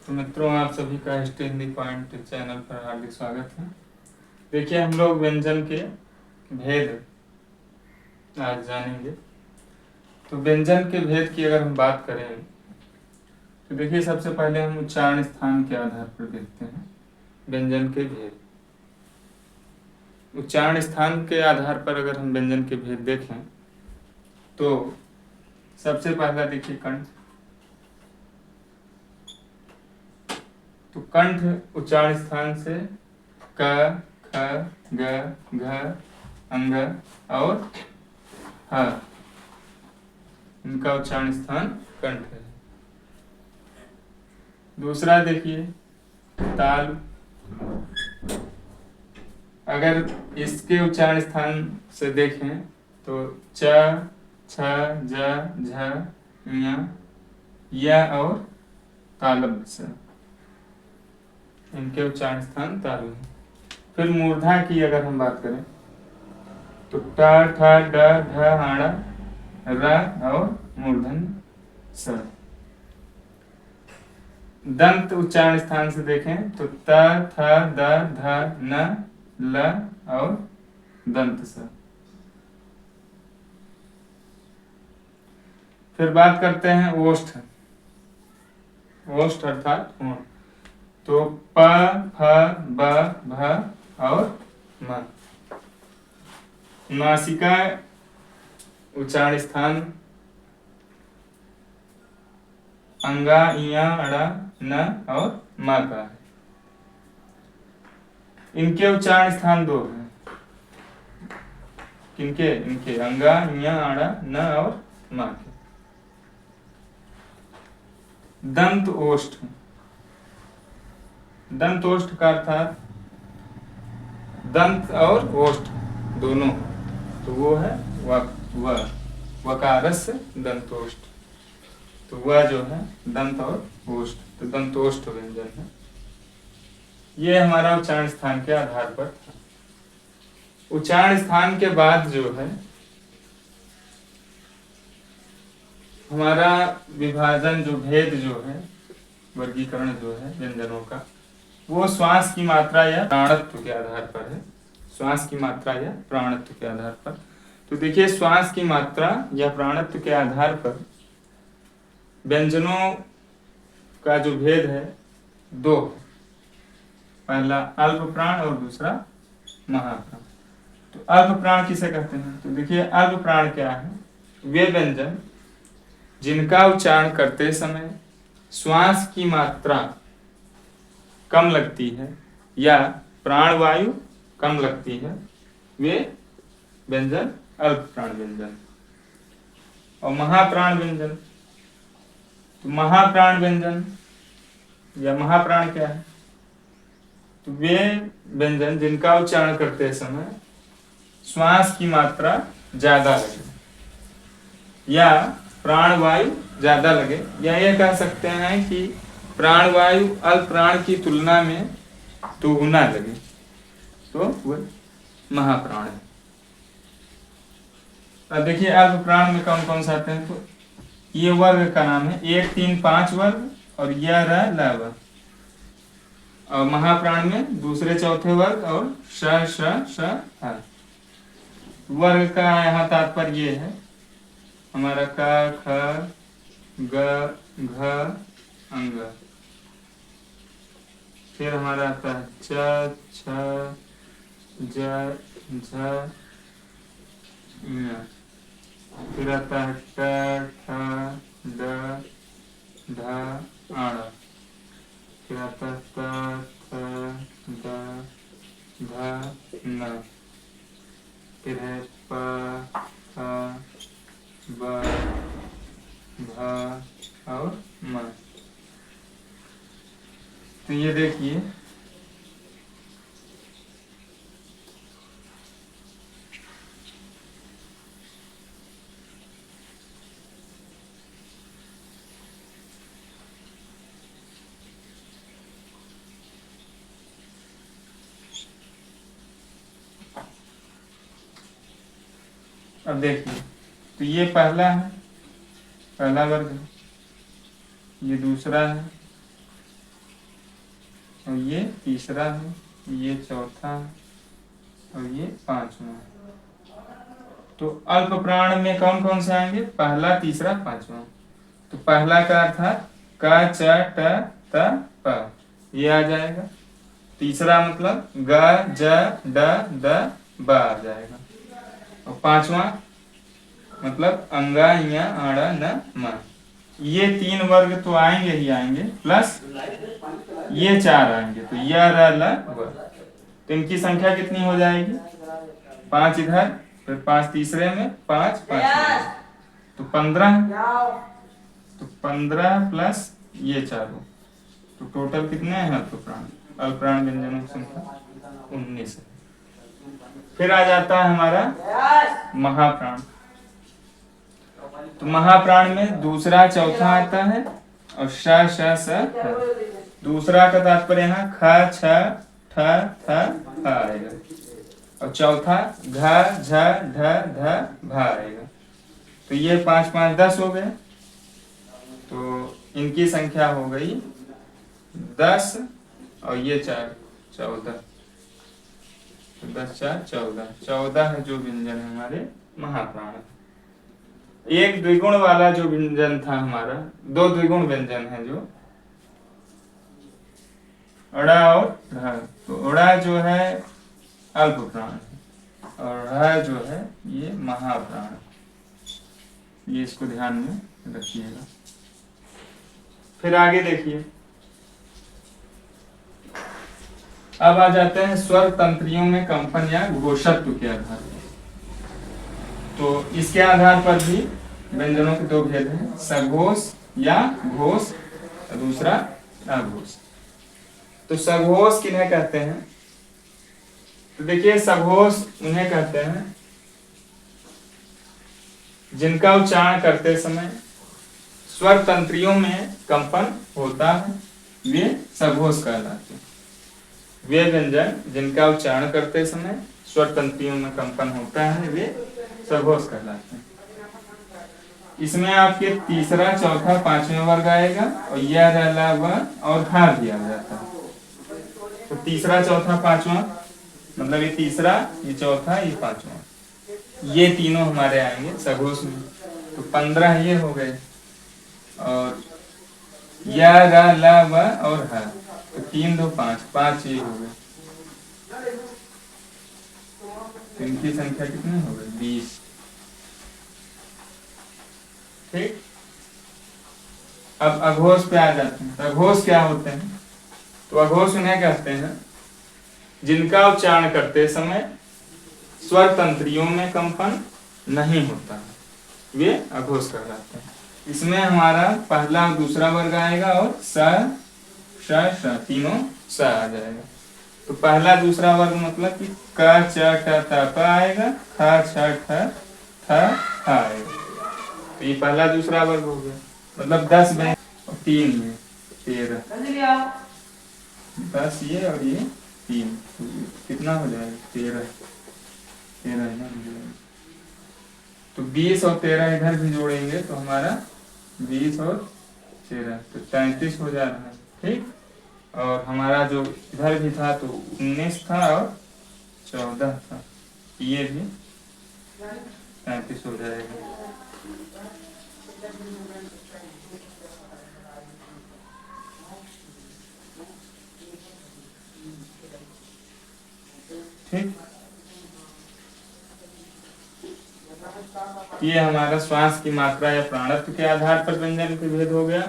तो मित्रों, आप सभी का हिस्ट्री हिंदी पॉइंट चैनल पर हार्दिक स्वागत है। देखिए, हम लोग व्यंजन के भेद आज जानेंगे। तो व्यंजन के भेद की अगर हम बात करें तो देखिए, सबसे पहले हम उच्चारण स्थान के आधार पर देखते हैं व्यंजन के भेद। उच्चारण स्थान के आधार पर अगर हम व्यंजन के भेद देखें तो सबसे पहला देखिए कंठ। तो कंठ उच्चारण स्थान से क, ख, ग, घ, अंग और ह, इनका उच्चारण स्थान कंठ है। दूसरा देखिए ताल। अगर इसके उच्चारण स्थान से देखें तो च, छ, ज, झ, य और तालब से, इनके उच्चारण स्थान तालु है। फिर मूर्धा की अगर हम बात करें तो ट, ठ, ड, ढ, हाड़ा, र और मूर्धन स। दंत उच्चारण स्थान से देखें तो त, थ, द, ध, न, ल और दंत स। फिर बात करते हैं ओष्ठ। ओष्ठ अर्थात होंठ। तो प, फ, ब, भ और म। नासिका उच्चारण स्थान अंगा, इया, अड़ा, न और म का है। इनके उच्चारण स्थान दो हैं। किनके? इनके अंगा, इया, अड़ा, न और म के। दंत ओष्ठ। दंत ओष्ठ का अर्थात दंत और ओष्ठ दोनों, तो वो है वकारस्य दंतोष्ठ। तो वह जो है दंत और ओष्ठ, तो दंतोष्ठ व्यंजन है। ये हमारा उच्चारण स्थान के आधार पर था। उच्चारण स्थान के बाद जो है हमारा विभाजन, जो भेद जो है, वर्गीकरण जो है व्यंजनों का, वो श्वास की मात्रा या प्राणत्व के आधार पर है। श्वास की मात्रा या प्राणत्व के आधार पर। तो देखिए, श्वास की मात्रा या प्राणत्व के आधार पर व्यंजनों का जो भेद है दो, पहला अल्प प्राण और दूसरा महाप्राण। तो अल्प प्राण किसे कहते हैं? तो देखिए, अल्प प्राण क्या है? वे व्यंजन जिनका उच्चारण करते समय श्वास की मात्रा कम लगती है या प्राणवायु कम लगती है, वे व्यंजन अल्प प्राण व्यंजन। और महाप्राण व्यंजन, तो महाप्राण व्यंजन या महाप्राण क्या है? तो वे व्यंजन जिनका उच्चारण करते समय श्वास की मात्रा ज्यादा लगे या प्राणवायु ज्यादा लगे, या ये कह सकते हैं कि प्राणवायु अल्प प्राण की तुलना में दोगुना लगे, तो वह महाप्राण है। अब देखिए, अल्प प्राण में कौन कौन सा आते हैं? तो ये वर्ग का नाम है 1, 3, 5 वर्ग और यह रहा ल वर्ग। और महाप्राण में दूसरे चौथे वर्ग और श ह। वर्ग का यहाँ तात्पर्य ये है हमारा क, ख, ग, घ, अंग। फिर हमारा आता है च, छ, ज, झ, ञ। फिर आता है ट, ठ, ड, ढ, आड़ा। फिर आता है त, थ, द, ध, न। फिर है प, फ, ब, भ और म। तो ये देखिए, अब देखिए, तो ये पहला है, पहला वर्ग है। ये दूसरा है, और ये तीसरा है, ये चौथा है और ये पांचवा। तो अल्प प्राण में कौन कौन से आएंगे? पहला, तीसरा, पांचवा। तो पहला का अर्थ क च ट त प, ये आ जाएगा। तीसरा मतलब ग ज ड द ब आ जाएगा। और पांचवा मतलब अंगा य अण न म। ये 3 वर्ग तो आएंगे ही आएंगे, प्लस ये 4 आएंगे, तो य र ल व। तो इनकी संख्या कितनी हो जाएगी? 5 इधर, फिर 5 तीसरे में, 5 5, तो 15। तो 15 प्लस ये चारों, तो टोटल कितने हैं अल्पप्राण? अल्पप्राण व्यंजनों की संख्या 19 है। फिर आ जाता है हमारा महाप्राण। तो महाप्राण में दूसरा, चौथा आता है और श श स ह। दूसरा का तात्पर्य यहाँ ख छ ठ थ थ आएगा, और चौथा घ झ ढ ध भ आएगा। तो ये 5 5 10 हो गए। तो इनकी संख्या हो गई 10 और ये 4 14। तो 10 4 14, 14 है जो व्यंजन हमारे महाप्राण। एक द्विगुण वाला जो व्यंजन था हमारा, 2 द्विगुण व्यंजन है जो अड़ा और ढ। तो अड़ा जो है अल्प प्राण और ढ जो है ये महाप्राण। ये इसको ध्यान में रखिएगा। फिर आगे देखिए, अब आ जाते हैं स्वर तंत्रियों में कंपन या घोषत्व के आधार पर। तो इसके आधार पर भी व्यंजनों के 2 भेद हैं, सघोष या घोष, दूसरा अघोष। तो सघोष किन्हें कहते हैं? तो देखिए, सघोष उन्हें कहते हैं जिनका उच्चारण करते समय स्वर तंत्रियों में कंपन होता है, वे सघोष कहलाते हैं। वे व्यंजन जिनका उच्चारण करते समय स्वर तंत्रियों में कंपन होता है, वे सघोष कहलाते हैं। इसमें आपके तीसरा, चौथा, पांचवें वर्ग आएगा और यह रहला व और हा भी आ जाता है। तो तीसरा, चौथा, पांचवा मतलब ये तीसरा, ये चौथा, ये पांचवा, ये तीनों हमारे आएंगे सघोष में। तो 15 ये हो गए, और या रा ला व और हा, तो 3 2 5, 5 ये हो गए। तो इनकी संख्या कितनी हो गई? 20। ठीक। अब अघोष पे आ जाते हैं। अघोष क्या होते हैं? तो अघोष उन्हें कहते हैं जिनका उच्चारण करते समय स्वर तंत्रियों में कंपन नहीं होता, वे अघोष कहलाते हैं। इसमें हमारा पहला और दूसरा वर्ग आएगा और स श श तीनों स आ जाएगा। तो पहला दूसरा वर्ग मतलब कि क च ट त प आएगा, ख छ ठ थ थ आएगा। तो ये पहला दूसरा वर्ग हो गया, मतलब 10 में और 3 में 13, 10 ये और ये 3, कितना हो जाएगा? 13 13 है ना। तो 20 और 13 इधर भी जोड़ेंगे तो हमारा 20 और 13 तो 33 हो जा रहा है। ठीक। और हमारा जो इधर भी था तो 19 था और 14 था, ये भी 33 हो जाएगा। ठीक। ये हमारा श्वास की मात्रा या प्राणत्व के आधार पर व्यंजन के भेद हो गया,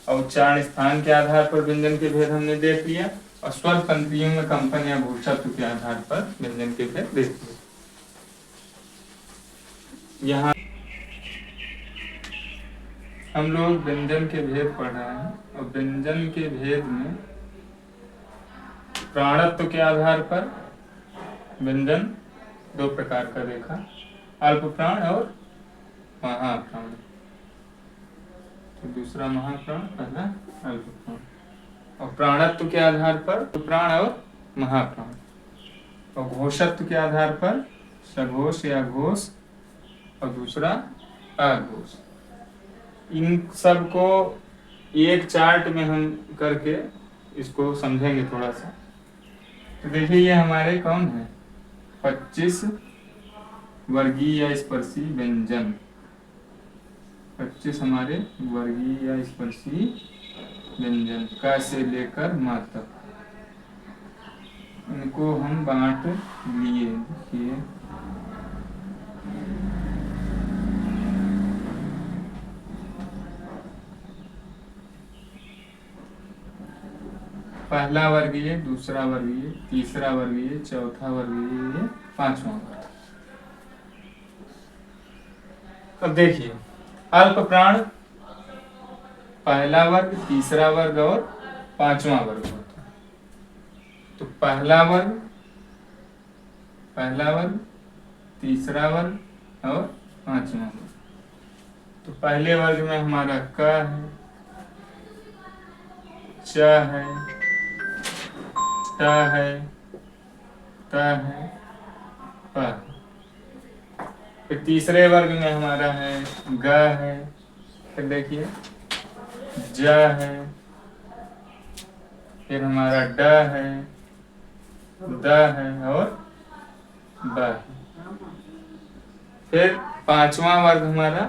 और उच्चारण स्थान के आधार पर व्यंजन के भेद हमने देख लिया, और स्वर तंत्रियों में कंपन या घोषत्व के आधार पर व्यंजन के भेद देख लिया। यहाँ हम लोग व्यंजन के भेद पढ़ रहे हैं, और व्यंजन के भेद में प्राणत्व के आधार पर व्यंजन 2 प्रकार का देखा, अल्प प्राण और महाप्राण। तो दूसरा महाप्राण, पहला अल्प प्राण। और प्राणत्व के आधार पर प्राण और महाप्राण, और घोषत्व के आधार पर सघोष या घोष और दूसरा अघोष। इन सब को एक चार्ट में हम करके इसको समझेंगे थोड़ा सा। तो देखिए ये हमारे कौन है, 25 वर्गीय या स्पर्शी व्यंजन। 25 हमारे वर्गीय या स्पर्शी व्यंजन का से लेकर मा तक, इनको हम बांट लिए। देखिए पहला वर्गीय, दूसरा वर्गीय, तीसरा वर्गीय, चौथा वर्गीय, पांचवा वर्गीय। अब देखिए अल्प प्राण पहला वर्ग, तीसरा वर्ग और पांचवा वर्ग होता है। तो पहला वर्ग, तीसरा वर्ग और पांचवा वर्ग। तो पहले वर्ग में हमारा क है, च है, ट है, त है, प है। फिर तीसरे वर्ग में हमारा है ग है, फिर देखिए ज है, फिर हमारा ड है, द है और ब है। फिर पांचवा वर्ग हमारा,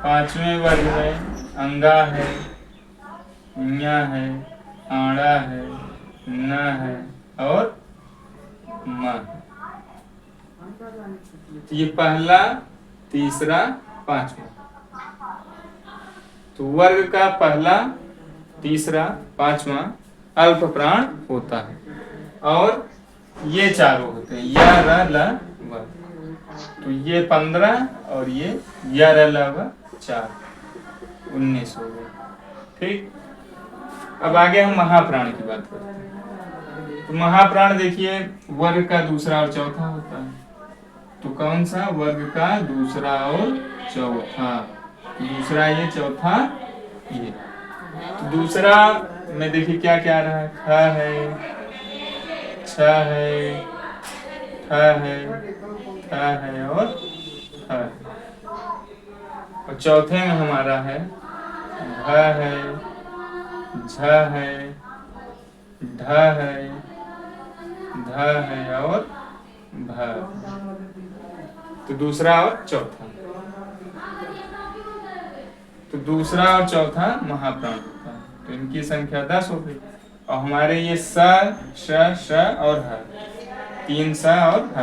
पांचवें वर्ग में अंगा है, ञ है, आड़ा है, न है और म है। तो ये पहला, तीसरा, पांचवा। तो वर्ग का पहला, तीसरा, पांचवा अल्प प्राण होता है और ये चारों होते हैं य र ल व। तो ये 15 और ये य र ल व 4, 19 हो गए। ठीक, अब आगे हम महाप्राण की बात करते हैं। तो महाप्राण देखिए वर्ग का दूसरा और चौथा होता है। तो कौन सा, वर्ग का दूसरा और चौथा, दूसरा ये, चौथा ये। तो दूसरा में देखिए क्या क्या आ रहा है, ख है, छ है, ठ है, थ है और थ है। और चौथे में हमारा है भ है, झ है, ढ है, ध है और भ। तो दूसरा और चौथा, तो दूसरा और चौथा महाप्राण होता है। तो इनकी संख्या 10 हो गई। और हमारे ये स, श और ह, 3 स और ह,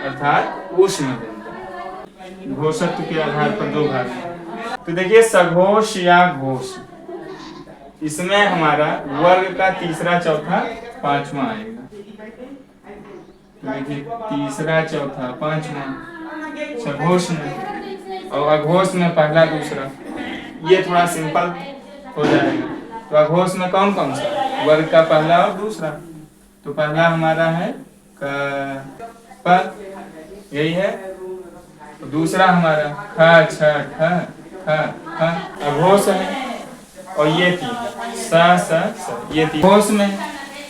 अर्थात ऊष्म व्यंजन। घोषत्व के आधार पर 2 भाग हैं। तो देखिए सघोष या घोष, इसमें हमारा वर्ग का तीसरा, चौथा, पांचवा आएगा। तो देखिए तीसरा, चौथा, पांचवा सघोष में, और अघोष में पहला, दूसरा। ये थोड़ा सिंपल हो जाएगा। तो अघोष में कौन कौन सा, वर्ग का पहला और दूसरा। तो पहला हमारा है क, प, यही है। तो दूसरा हमारा ख, छ, ठ, ख, अघोष है। और ये 3 स, ये 3 घोष में।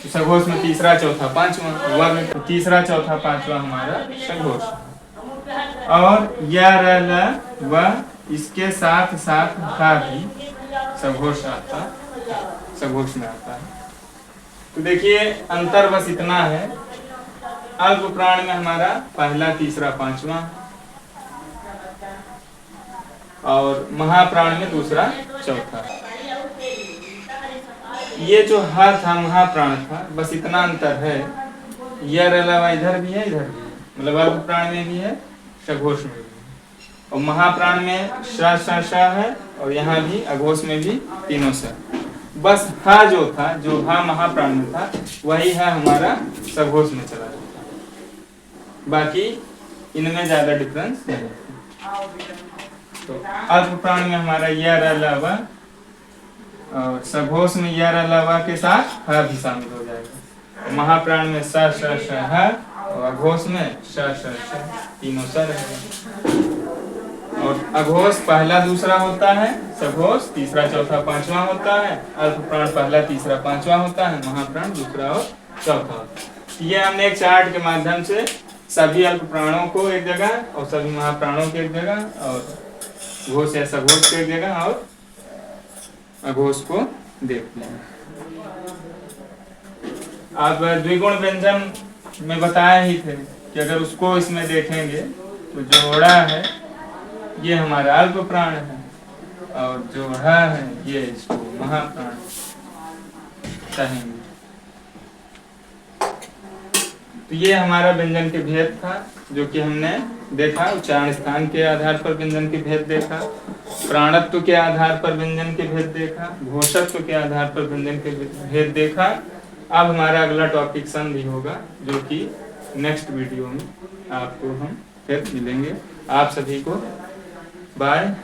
तो सघोष में तीसरा, चौथा, पांचवा, वर्ग तो तीसरा, चौथा, पांचवा हमारा सघोष। और य र ल व इसके साथ साथ का भी सघोष आता, सघोष में आता है। तो देखिए अंतर बस इतना है, अल्प प्राण में हमारा पहला, तीसरा, पांचवा, और महाप्राण में दूसरा, चौथा। ये जो ह था महाप्राण था, बस इतना अंतर है। य र ल व इधर भी है, इधर भी है, मतलब अल्प प्राण में भी है, सघोष में भी है। और महाप्राण में श है और यहाँ भी अघोष में भी तीनों से। बस ह जो था, जो ह महाप्राण में था, वही है हमारा सघोष में चला जाता है। बाकी इनमें ज्यादा डिफरेंस नहीं। तो अल्प प्राण में हमारा य र ल व, और सघोष में य र ल व के साथ ह भी शामिल हो जाएगा। महाप्राण में स ह और अघोष में श तीनों स रहेगा। और अघोष पहला, दूसरा होता है, सघोष तीसरा, चौथा, पांचवा होता है, अल्प प्राण पहला, तीसरा, पांचवा होता है, महाप्राण दूसरा और चौथा होता है। ये हमने एक चार्ट के माध्यम से सभी अल्प प्राणों को एक जगह और सभी महाप्राणों की एक जगह, और घोष या सघोष की एक जगह, और अघोष को देखते हैं। आप द्विगुण व्यंजन में बताए ही थे कि अगर उसको इसमें देखेंगे तो जो ओढ़ा है ये हमारा अल्प प्राण है और जो ओढ़ा है ये इसको महाप्राण कहेंगे। तो ये हमारा व्यंजन के भेद था जो कि हमने देखा। उच्चारण स्थान के आधार पर व्यंजन के भेद देखा, प्राणत्व के आधार पर व्यंजन के भेद देखा, घोषत्व के आधार पर व्यंजन के भेद देखा। अब हमारा अगला टॉपिक संधि होगा जो कि नेक्स्ट वीडियो में आपको हम फिर मिलेंगे। आप सभी को बाय।